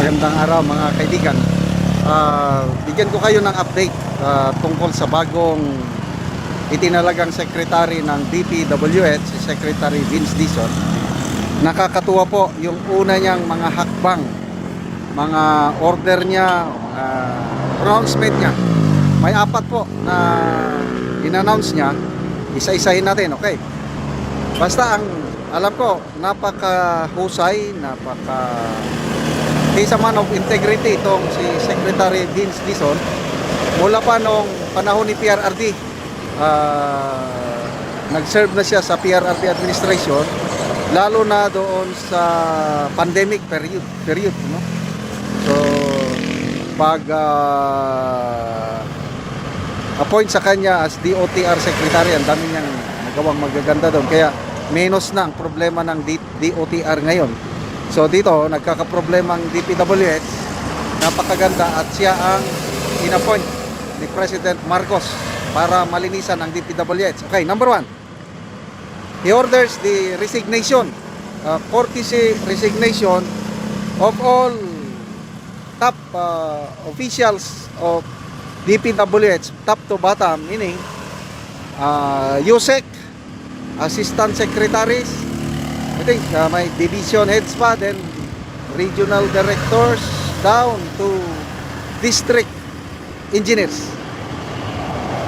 Magandang araw mga kaibigan. Bigyan ko kayo ng update tungkol sa bagong itinalagang secretary ng DPWH, si Secretary Vince Dizon. Nakakatuwa po yung una niyang mga hakbang, mga order niya, mga pronouncement niya. May 4 po na in-announce niya. Isa-isahin natin, okay? Basta ang alam ko, napaka-husay, he's a man of integrity itong si Secretary Vince Dizon. Mula pa nung panahon ni PRRD, nag-serve na siya sa PRRD administration, lalo na doon sa pandemic period, no? So pag appoint sa kanya as DOTR Secretary, ang dami niyang nagawang magaganda doon, kaya menos na ang problema ng DOTR ngayon. So dito nagkakaproblema ang DPWH, napakaganda, at siya ang in-appoint ni President Marcos para malinisan ang DPWH. Okay, number 1, he orders the resignation, courtesy resignation of all top officials of DPWH, top to bottom, meaning USEC, assistant secretaries, I think may division heads pa, then regional directors down to district engineers.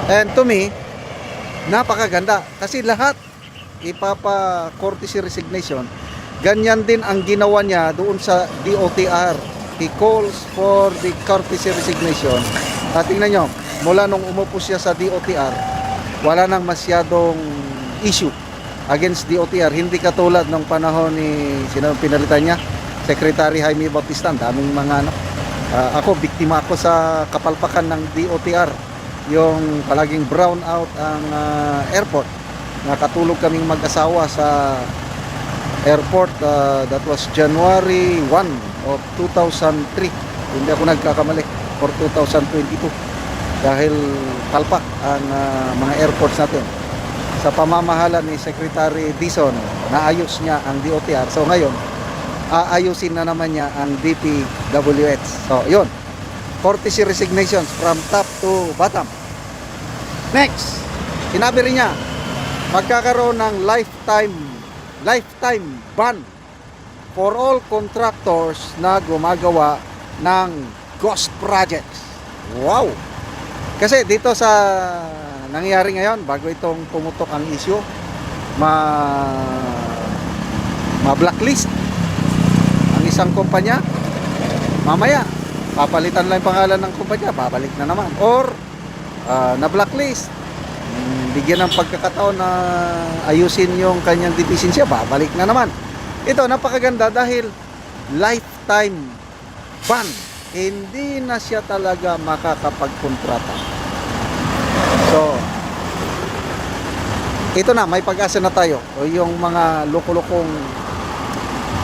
And to me, napakaganda kasi lahat ipapa-courtesy resignation. Ganyan din ang ginawa niya doon sa DOTR. He calls for the courtesy resignation. At tingnan nyo, mula nung umupo siya sa DOTR, wala nang masyadong issue against DOTR. Hindi katulad ng panahon ni pinalitan niya, Secretary Jaime Bautista. Daming mga ako, biktima ako sa kapalpakan ng DOTR. Yung palaging brown out ang airport. Nakatulog kaming mag-asawa sa airport. That was January 1 of 2003. Hindi ako nagkakamali, for 2022. Dahil palpak ang mga airports natin. Sa pamamahala ni Secretary Dizon, naayos niya ang DOTR. So ngayon, aayusin na naman niya ang DPWH. So yun, courtesy resignations from top to bottom. Next, sinabi rin niya, magkakaroon ng lifetime ban for all contractors na gumagawa ng ghost projects. Wow! Kasi dito sa nangyayari ngayon, bago itong pumutok ang issue, ma-blacklist ang isang kumpanya, mamaya papalitan lang yung pangalan ng kumpanya, babalik na naman, or na-blacklist, bigyan ng pagkakataon na ayusin yung kanyang deficiency, babalik na naman. Ito napakaganda dahil lifetime ban, hindi na siya talaga makakapagkontrata. So ito na, may pag-asa na tayo. O yung mga loko-lokong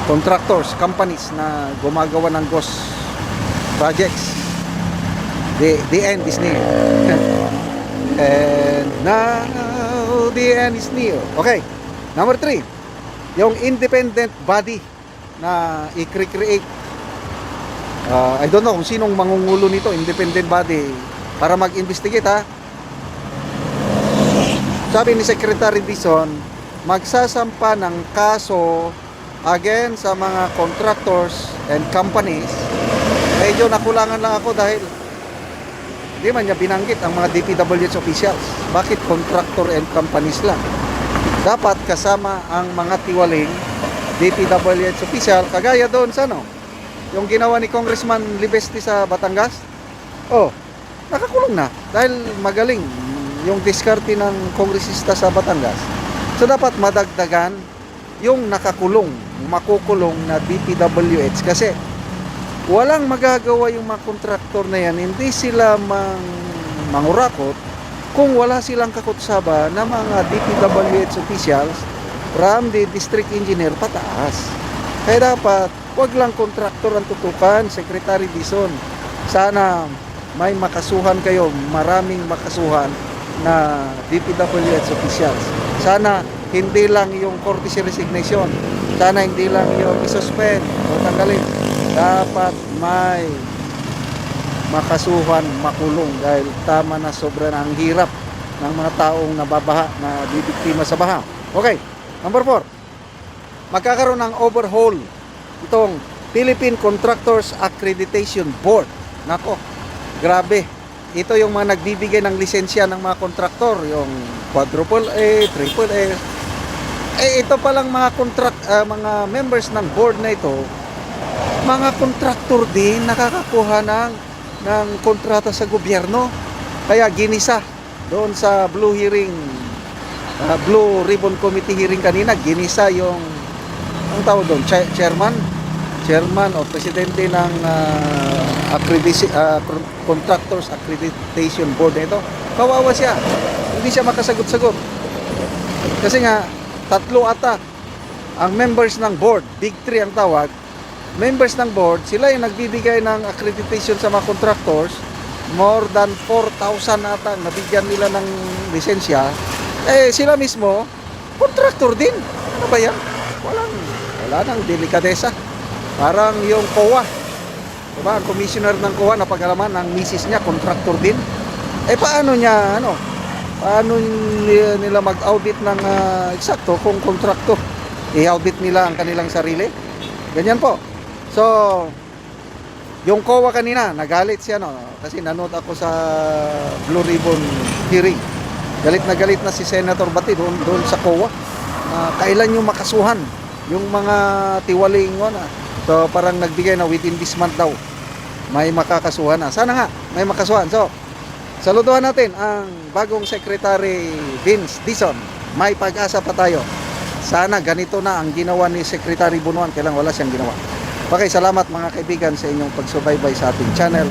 contractors, companies na gumagawa ng ghost projects, the end is near. And now the end is near. Okay, number 3, yung independent body na i-create. I don't know kung sinong mangungulo nito, independent body, para mag-investigate, ha. Sabi ni Secretary Dizon, magsasampa ng kaso against sa mga contractors and companies. Medyo nakulangan lang ako dahil hindi man niya binanggit ang mga DPWH officials. Bakit contractor and companies lang? Dapat kasama ang mga tiwaling DPWH official, kagaya doon sa yung ginawa ni Congressman Libesti sa Batangas. Oh, nakakulong na dahil magaling yung diskarte ng kongresista sa Batangas. So dapat madagdagan yung makukulong na DPWH, kasi walang magagawa yung mga kontraktor na yan, hindi sila mangurakot kung wala silang kakutsaba na mga DPWH officials from the district engineer pataas. Kaya dapat wag lang kontraktor ang tutukan, Secretary Dizon. Sana may makasuhan kayo, maraming makasuhan na DPWH officials. Sana hindi lang yung courtesy resignation, sana hindi lang yung isuspend o tanggalin. dapat may makasuhan, makulong dahil tama na, sobra na ang hirap ng mga taong nababaha, na bibiktima sa baha. Okay, number 4, magkakaroon ng overhaul itong Philippine Contractors Accreditation Board. Nako, grabe. Ito yung mga nagbibigay ng lisensya ng mga kontraktor, yung quadruple A, triple A. Ito palang mga mga members ng board na ito, mga kontraktor din, nakakakuha ng kontrata sa gobyerno. Kaya ginisa doon sa Blue Ribbon Committee hearing kanina, ginisa yung ang tawag doon, chairman o presidente ng Contractors Accreditation Board na ito. Kawawa siya, hindi siya makasagot-sagot kasi nga 3 ata ang members ng board, big 3 ang tawag. Members ng board, sila yung nagbibigay ng accreditation sa mga contractors. More than 4,000 ata nabigyan nila ng lisensya. Sila mismo contractor din. Ano ba yan? Wala nang delikadesa. Parang yung COA, diba? Ang commissioner ng COA, napag-alaman ng misis niya, contractor din. Paano nila mag-audit ng eksakto kung contractor? I-audit nila ang kanilang sarili? Ganyan po. So, yung COA kanina, nagalit siya, no? Kasi nanood ako sa Blue Ribbon hearing. Galit na si Senator Bati doon sa COA. Kailan yung makasuhan yung mga tiwaling na. So, parang nagbigay na within this month daw may makakasuhan na. Sana nga may makasuhan. So, saluduhan natin ang bagong Secretary Vince Dizon. May pag-asa pa tayo. Sana ganito na ang ginawa ni Secretary Bunuan. Kailang wala siyang ginawa. Okay, salamat mga kaibigan sa inyong pagsubaybay sa ating channel.